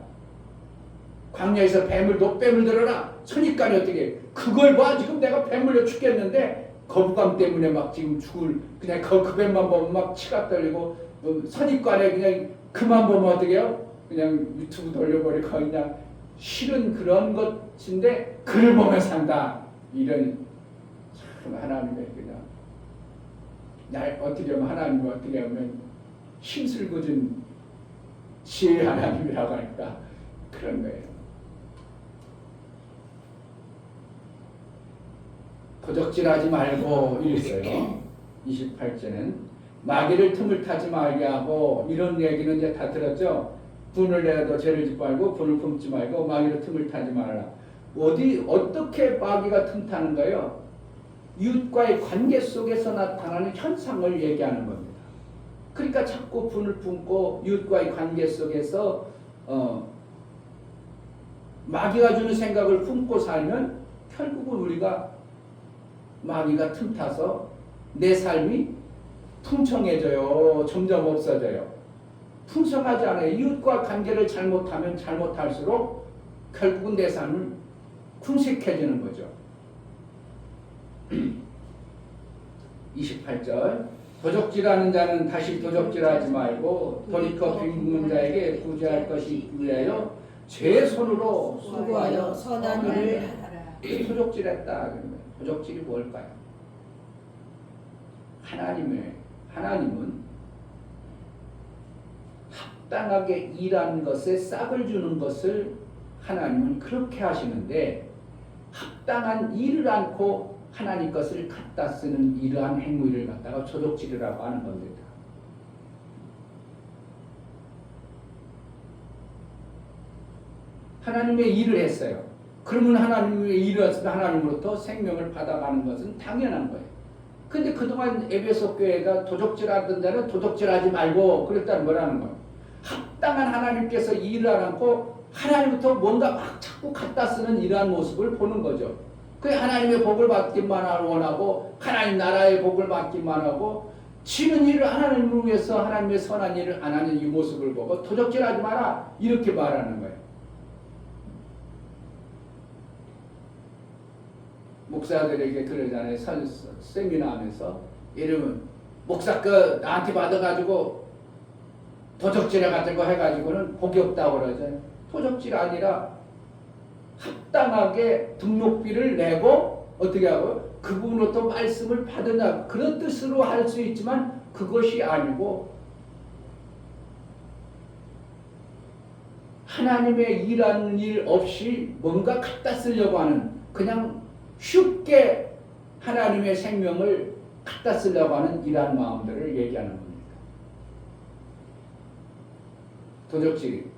광야에서 뱀을 들어라 선입관이 어떻게 그걸 봐 지금 내가 뱀 물려 죽겠는데 거부감 때문에 막 지금 그냥 그 뱀만 보면 막 치가 떨리고 선입관에 그냥 그만 보면 어떻게 해요? 그냥 유튜브 돌려버리고 그냥 싫은 그런 것인데 글을 보며 산다. 이런 참 하나님의 그냥 날 어떻게 하면 하나님을 어떻게 하면 힘쓸고준 지혜 하나님이라고 하니까 그런 거예요. 도적질하지 말고 이랬어요. 28절은 마귀를 틈을 타지 말게 하고 이런 얘기는 이제 다 들었죠. 분을 내도 죄를 짓지 말고 분을 품지 말고 마귀를 틈을 타지 말라. 어떻게 마귀가 틈 타는 거예요? 이웃과의 관계 속에서 나타나는 현상을 얘기하는 겁니다. 그러니까 자꾸 분을 품고 이웃과의 관계 속에서 마귀가 주는 생각을 품고 살면 결국은 우리가 마귀가 틈타서 내 삶이 풍성해져요. 점점 없어져요. 풍성하지 않아요. 이웃과 관계를 잘못하면 잘못할수록 결국은 내 삶은 궁색해지는 거죠. 28절 도적질하는 자는 다시 도적질하지 말고 돌이켜 빈궁한 자에게 구제할 것이 있기 위하여 제 손으로 수고하여 선한 일을 하라. 도적질했다. 그러면 도적질이 뭘까요? 하나님은 합당하게 일한 것에 싹을 주는 것을 하나님은 그렇게 하시는데 합당한 일을 않고 하나님 것을 갖다 쓰는 이러한 행위를 갖다가 도적질이라고 하는 겁니다. 하나님의 일을 했어요. 그러면 하나님의 일을 했으면 하나님으로부터 생명을 받아가는 것은 당연한 거예요. 근데 그동안 에베소 교회가 도적질하던 자는 도적질하지 말고 그랬다는 뭐라는 거예요? 합당한 하나님께서 일을 안 하고 하나님부터 뭔가 막 자꾸 갖다 쓰는 이러한 모습을 보는 거죠. 그 하나님의 복을 받기만 원하고 하나님 나라의 복을 받기만 하고 지는 일을 하나님을 위해서 하나님의 선한 일을 안 하는 이 모습을 보고 도적질하지 마라 이렇게 말하는 거예요. 목사들에게 그러잖아요. 세미나 하면서 이러면 목사 나한테 받아가지고 도적질해 가지고 해가지고는 복이 없다고 그러잖아요. 도적질 아니라 합당하게 등록비를 내고 어떻게 하고 그분으로부터 말씀을 받으냐 그런 뜻으로 할 수 있지만 그것이 아니고 하나님의 일하는 일 없이 뭔가 갖다 쓰려고 하는 그냥 쉽게 하나님의 생명을 갖다 쓰려고 하는 이러한 마음들을 얘기하는 겁니다. 도적질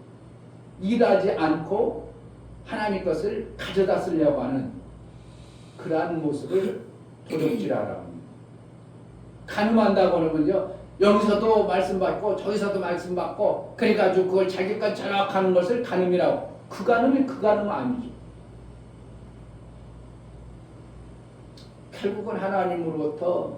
일하지 않고 하나님 것을 가져다 쓰려고 하는 그러한 모습을 도적질하라고 합니다. 가늠한다고 하면요 여기서도 말씀 받고 저기서도 말씀 받고 그래가지고 그걸 자기 것 전락하는 것을 가늠이라고. 그 가늠이 그 가늠은 아니죠. 결국은 하나님으로부터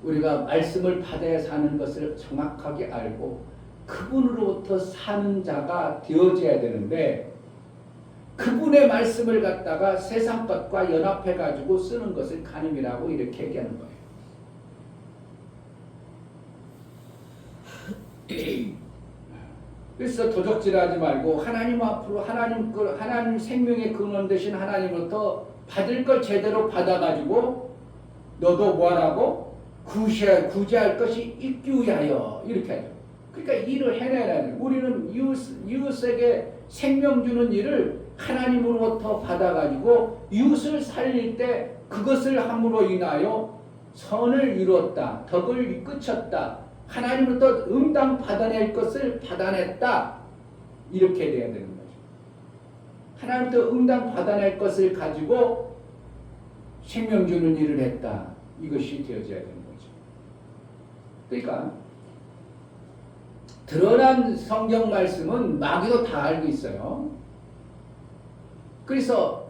우리가 말씀을 받아야 사는 것을 정확하게 알고 그분으로부터 사는 자가 되어져야 되는데 그분의 말씀을 갖다가 세상 것과 연합해 가지고 쓰는 것을 가늠이라고 이렇게 얘기하는 거예요. 그래서 도적질하지 말고 하나님 앞으로 하나님 생명의 근원 되신 하나님으로부터 받을 걸 제대로 받아가지고 너도 뭐하라고 구제할 것이 있기 위하여 이렇게 하죠. 그러니까 일을 해내야 돼. 우리는 이웃에게 생명 주는 일을 하나님으로부터 받아가지고 이웃을 살릴 때 그것을 함으로 인하여 선을 이루었다. 덕을 이끌쳤다. 하나님으로부터 응당 받아낼 것을 받아냈다. 이렇게 돼야 되는 거죠. 하나님부터 응당 받아낼 것을 가지고 생명 주는 일을 했다. 이것이 되어져야 되는 거죠. 그러니까 드러난 성경 말씀은 마귀도 다 알고 있어요. 그래서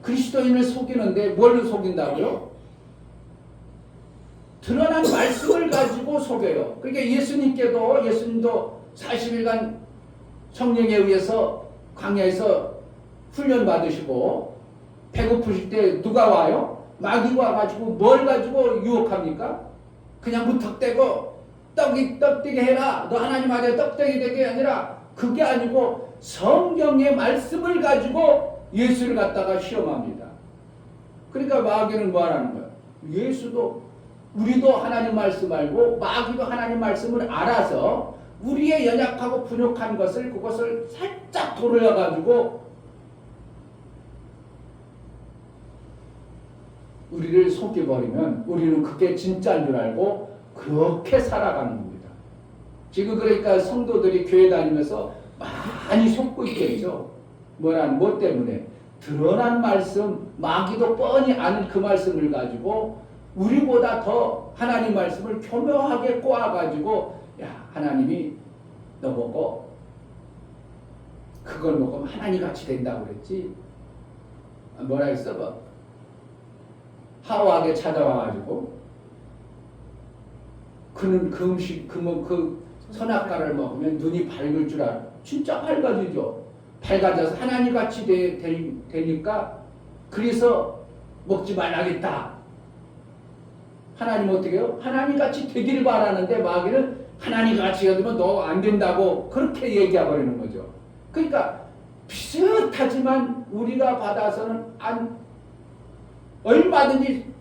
그리스도인을 속이는데 뭘 속인다고요? 드러난 말씀을 가지고 속여요. 그러니까 예수님도 40일간 성령에 의해서 광야에서 훈련 받으시고 배고프실 때 누가 와요? 마귀가 와가지고 뭘 가지고 유혹합니까? 그냥 무턱대고 떡되게 해라. 너 하나님 아들 떡되게 되게 아니라 그게 아니고 성경의 말씀을 가지고 예수를 갖다가 시험합니다. 그러니까 마귀는 뭐 하라는 거야? 예수도 우리도 하나님 말씀 알고 마귀도 하나님 말씀을 알아서 우리의 연약하고 부족한 것을 그것을 살짝 돌려가지고 우리를 속여버리면 우리는 그게 진짜인 줄 알고 그렇게 살아가는 겁니다. 지금 그러니까 성도들이 교회 다니면서 많이 속고 있겠죠. 뭐 때문에? 드러난 말씀, 마귀도 뻔히 아는 그 말씀을 가지고 우리보다 더 하나님 말씀을 교묘하게 꼬아가지고 야 하나님이 너 보고 그걸 먹으면 하나님 같이 된다고 그랬지. 뭐라 했어? 뭐 하와에게 찾아와가지고 그는 그 음식 그 선악과를 먹으면 눈이 밝을 줄 알아. 진짜 밝아지죠. 밝아져서 하나님 같이 되니까 그래서 먹지 말라겠다. 하나님 어떻게 해요? 하나님 같이 되기를 바라는데 마귀는 하나님 같이 되면 너 안 된다고 그렇게 얘기해 버리는 거죠. 그러니까 비슷하지만 우리가 받아서는 얼마든지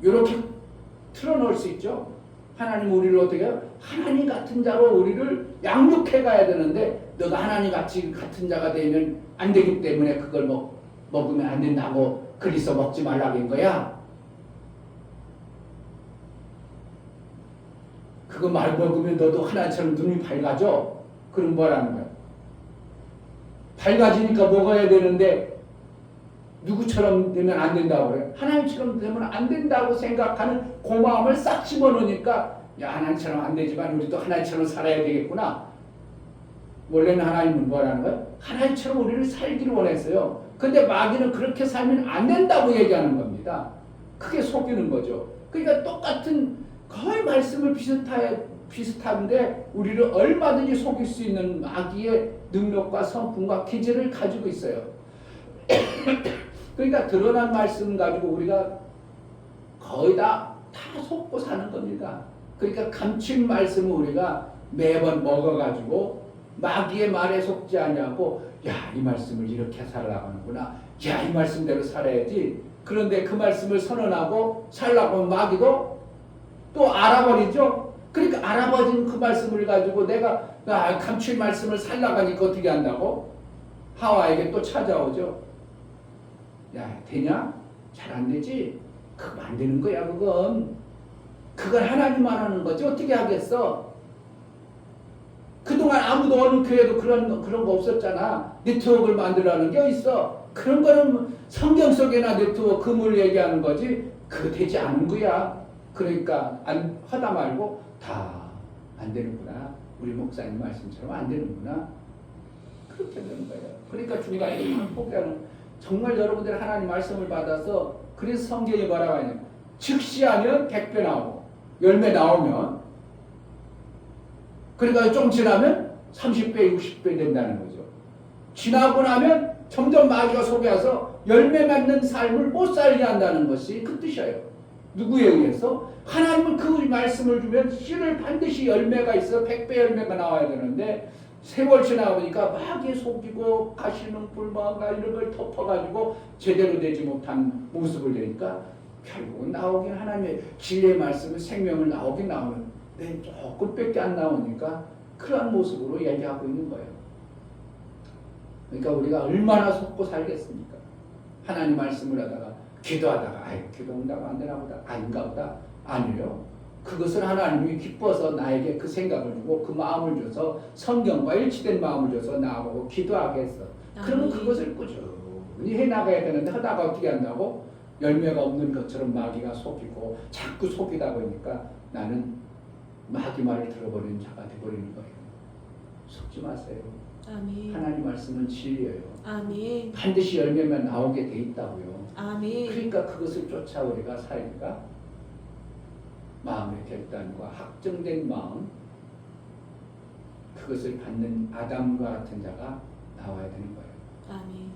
이렇게 틀어놓을 수 있죠. 하나님 우리를 어떻게 해요? 하나님 같은 자로 우리를 양육해 가야 되는데 너가 하나님 같은 자가 되면 안 되기 때문에 그걸 먹으면 안 된다고 그래서 먹지 말라는 거야. 그거 말 먹으면 너도 하나님처럼 눈이 밝아져. 그럼 뭐라는 거야? 밝아지니까 먹어야 되는데 누구처럼 되면 안 된다고 그래? 하나님처럼 되면 안 된다고 생각하는 그 마음을 싹 집어넣으니까 야 하나님처럼 안 되지만 우리도 하나님처럼 살아야 되겠구나. 원래는 하나님은 뭐라는 거야? 하나님처럼 우리를 살기를 원했어요. 근데 마귀는 그렇게 살면 안 된다고 얘기하는 겁니다. 그게 속이는 거죠. 그러니까 똑같은 거의 말씀을 비슷한데 우리를 얼마든지 속일 수 있는 마귀의 능력과 성품과 기질을 가지고 있어요. 그러니까 드러난 말씀 가지고 우리가 거의 다 속고 사는 겁니다. 그러니까 감춘 말씀을 우리가 매번 먹어가지고 마귀의 말에 속지 않냐고 야 이 말씀을 이렇게 살라고 하는구나. 야 이 말씀대로 살아야지. 그런데 그 말씀을 선언하고 살라고 하면 마귀도 또 알아버리죠. 그러니까 알아버린 그 말씀을 가지고 내가 감춘 말씀을 살라고 하니까 어떻게 한다고? 하와에게 또 찾아오죠. 야 되냐? 잘 안 되지? 그거 안 되는 거야 그건. 그걸 하나님만 하는 거지 어떻게 하겠어? 그동안 아무도 어느 교회도 그런 거 없었잖아. 네트워크를 만들라는 게 있어. 그런 거는 성경 속에나 네트워크 금을 얘기하는 거지 그거 되지 않은 거야. 그러니까 하다 말고 다 안 되는구나. 우리 목사님 말씀처럼 안 되는구나. 그렇게 되는 거예요. 그러니까 중간에 포기하는 정말 여러분들이 하나님 말씀을 받아서 그래서 성경이 뭐라고 하냐면 즉시 하면 100배 나오고 열매 나오면 그러니까 좀 지나면 30배 60배 된다는 거죠. 지나고 나면 점점 마귀가 속여서 열매 맺는 삶을 못 살게 한다는 것이 그 뜻이에요. 누구에 의해서? 하나님은 그 말씀을 주면 씨를 반드시 열매가 있어 100배 열매가 나와야 되는데 세월 지나보니까 마귀에 속이고 가시는 불만과 이런 걸 덮어가지고 제대로 되지 못한 모습을 내니까 결국은 나오긴 하나님의 진리의 말씀을 생명을 나오긴 나오는데 조금밖에 안 나오니까 그런 모습으로 얘기하고 있는 거예요. 그러니까 우리가 얼마나 속고 살겠습니까? 하나님 말씀을 하다가 기도하다가 기도 응답 안 되나 보다 아닌가 보다 아니에요. 그것을 하나님이 기뻐서 나에게 그 생각을 주고 그 마음을 줘서 성경과 일치된 마음을 줘서 나보고 기도하게 했어. 그러면 그것을 꾸준히 해나가야 되는데 하다가 어떻게 한다고? 열매가 없는 것처럼 마귀가 속이고 자꾸 속이다 보니까 나는 마귀 말을 들어버리는 자가 되어버리는 거예요. 속지 마세요. 아멘. 하나님 말씀은 진리예요. 아멘. 반드시 열매만 나오게 돼 있다고요. 아멘. 그러니까 그것을 쫓아 우리가 살기가 마음의 결단과 확정된 마음 그것을 받는 아담과 같은 자가 나와야 되는 거예요. 아멘.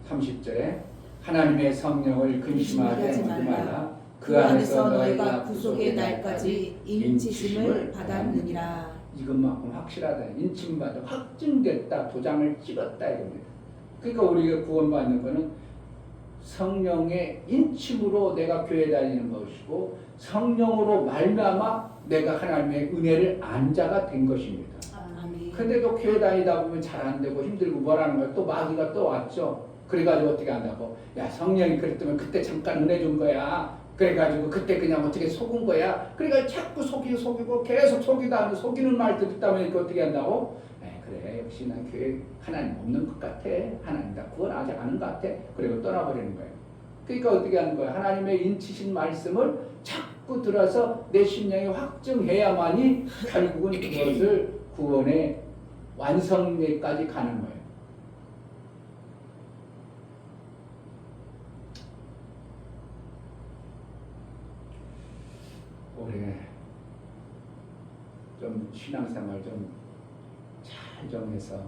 30절에 하나님의 성령을 근심하게 하지 말라. 그 안에서 너희가 구속의 날까지 인치심을 받았느니라. 이것만큼 확실하다. 인침받아 확증됐다. 도장을 찍었다 이겁니다. 그러니까 우리가 구원받는 것은 성령의 인침으로 내가 교회 다니는 것이고 성령으로 말미암아 내가 하나님의 은혜를 안 자가 된 것입니다. 아멘. 근데도 교회 다니다 보면 잘 안 되고 힘들고 뭐라는 거야. 또 마귀가 또 왔죠. 그래가지고 어떻게 한다고? 야, 성령이 그랬더니 그때 잠깐 은혜 준 거야. 그래가지고 그때 그냥 어떻게 속은 거야. 그러니까 자꾸 속이고 계속 속이다 하면 속이는 말 듣다 보니까 어떻게 한다고? 그래, 역시 난 교회 하나님 없는 것 같아. 하나님 나 구원하지 않은 것 같아. 그리고 떠나버리는 거예요. 그러니까 어떻게 하는 거야? 하나님의 인치신 말씀을 자꾸 들어서 내 심령이 확증해야만이 결국은 그것을 구원의 완성에까지 가는 거예요. 올해 좀 신앙생활 좀 잘 정해서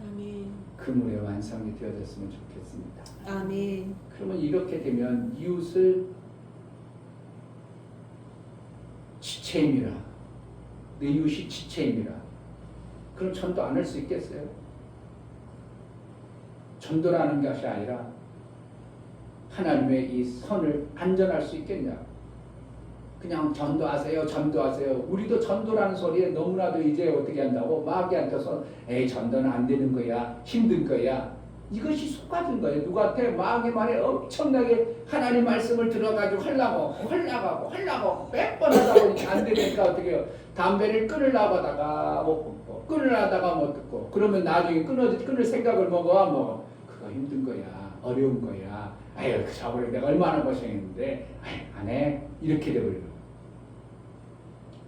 아멘. 그물의 완성이 되어졌으면 좋겠습니다. 아멘. 그러면 이렇게 되면 이웃을 지체임이라, 내 이웃이 지체임이라. 그럼 전도 안 할 수 있겠어요? 전도라는 것이 아니라 하나님의 이 선을 안전할 수 있겠냐? 그냥 전도하세요. 우리도 전도라는 소리에 너무나도 이제 어떻게 한다고 마귀한테서 에이 전도는 안 되는 거야. 힘든 거야. 이것이 속아진 거예요. 누구한테 마귀 말에 엄청나게 하나님 말씀을 들어가지고 하려고 몇 번 하다 보니까 안 되니까 어떻게 해요. 담배를 끊으려고 하다가 못 끊고 끊으려다가 못 끊고 그러면 나중에 끊을 생각을 먹어. 그거 힘든 거야. 어려운 거야. 아유 그 저번에 내가 얼마나 고생했는데 안 해. 이렇게 돼버리는 거예요.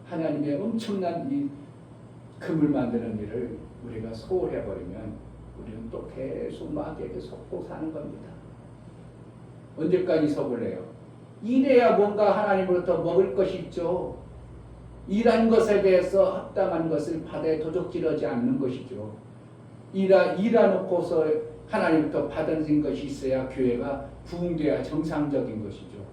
하나님의 엄청난 이 금을 만드는 일을 우리가 소홀해버리면 우리는 또 계속 마귀에게 속고 사는 겁니다. 언제까지 속을래요? 이래야 뭔가 하나님으로부터 먹을 것이 있죠. 일한 것에 대해서 합당한 것을 바다에 도적질하지 않는 것이죠. 일해놓고서 하나님부터 받은 것이 있어야 교회가 부흥되어야 정상적인 것이죠.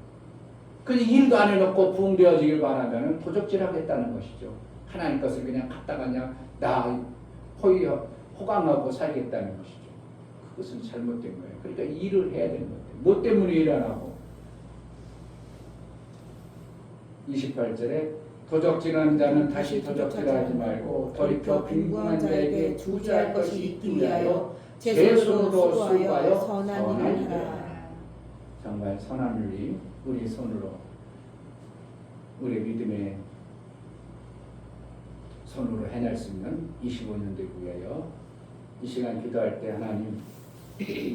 그래서 일도 안 해놓고 부흥되어지길 바라면 도적질하겠다는 것이죠. 하나님 것을 그냥 갖다가 그냥 나 호강하고 살겠다는 것이죠. 그것은 잘못된 거예요. 그러니까 일을 해야 되는 거예요. 뭐 때문에 일 안 하고? 28절에 도적질하는 자는 다시 도적질하지 말고 돌이켜 빈궁한 자에게 주지할 것이 있기 위하여 제 손으로 수고하여 선한 일을 하라. 정말 선한 일이 우리 손으로 우리 믿음의 손으로 해낼 수 있는 25년도 위하여 이 시간 기도할 때 하나님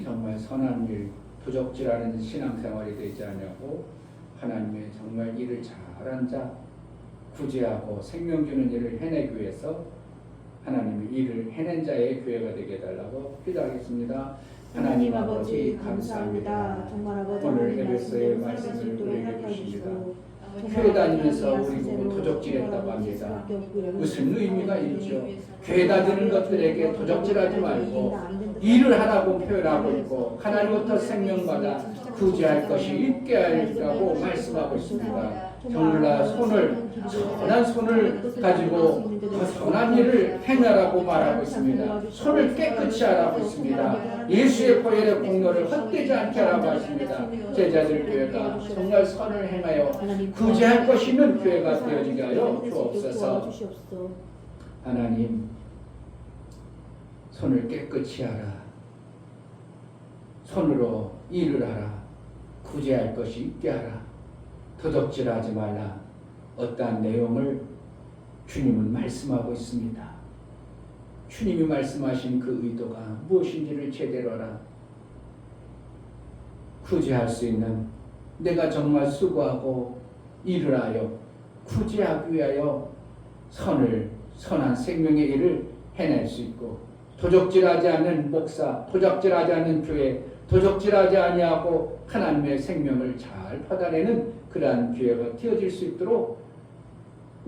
정말 선한 일 부적질하는 신앙생활이 되지 않냐고 하나님의 정말 일을 잘한 자 구제하고 생명 주는 일을 해내기 위해서 하나님의 일을 해낸 자의 교회가 되게 해달라고 기도하겠습니다. 하나님 아버지 감사합니다. 정말 아버지 오늘 에베소의 말씀을 우리에게 주십니다. 교회 다니면서 우리 보고 도적질했다고 합니다. 무슨 의미가 있죠? 교회 다니는 것들에게 도적질하지 말고 일을 하라고 표현하고 있고 하나님부터 생명받아 구제할 것이 있게 하리라고 말씀하고 있습니다. 정말 선한 손을 가지고 선한 일을 행하라고 말하고 있습니다. 손을 깨끗이 하라고 있습니다. 예수의 보혈의 공로를 헛되지 않게 하라고 하십니다. 제자들 교회가 정말 선을 행하여 구제할 것이 있는 교회가 되어지게 하여 주옵소서. 하나님 손을 깨끗이 하라. 손으로 일을 하라. 구제할 것이 있게 하라. 도적질하지 말라. 어떠한 내용을 주님은 말씀하고 있습니다. 주님이 말씀하신 그 의도가 무엇인지를 제대로 알아. 구제할 수 있는 내가 정말 수고하고 일을 하여 구제하기 위하여 선한 생명의 일을 해낼 수 있고 도적질하지 않는 목사, 도적질하지 않는 교회, 도적질하지 아니하고 하나님의 생명을 잘 받아내는 그러한 교회가 되어질 수 있도록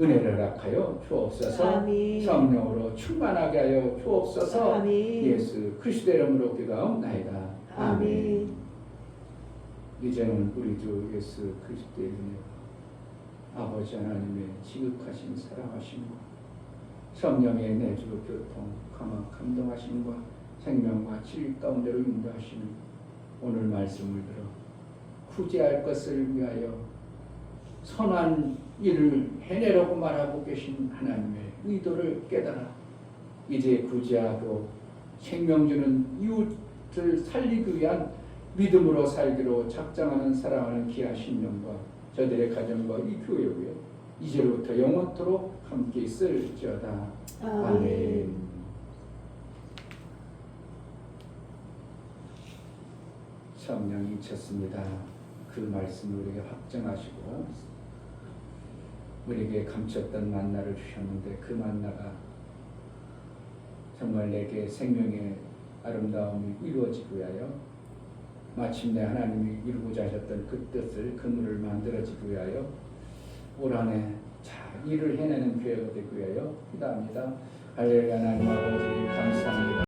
은혜를 허락하여 주옵소서. 아멘. 성령으로 충만하게 하여 주옵소서. 아멘. 예수 그리스도의 이름으로 기도하옵나이다. 아멘. 이제는 우리 주 예수 그리스도의 은혜, 아버지 하나님의 지극하신 사랑하심과 성령의 내주 교통, 감동하심과 생명과 진리 가운데로 인도하시는 오늘 말씀을 들어 구제할 것을 위하여 선한 일을 해내라고 말하고 계신 하나님의 의도를 깨달아 이제 구제하고 생명 주는 이웃을 살리기 위한 믿음으로 살기로 작정하는 사랑하는 귀한 신령과 저들의 가정과 이 교회고요. 이제로부터 영원토록 함께 있을지어다. 아멘. 성령이 쳤습니다. 그 말씀을 우리에게 확정하시고 우리에게 감췄던 만나를 주셨는데 그 만나가 정말 내게 생명의 아름다움이 이루어지기 위하여 마침내 하나님이 이루고자 하셨던 그 뜻을 그물을 만들어지기 위하여 올 한 해 잘 일을 해내는 교회가 되기 위하여 기도합니다. 할렐루야. 하나님 아버지 감사합니다.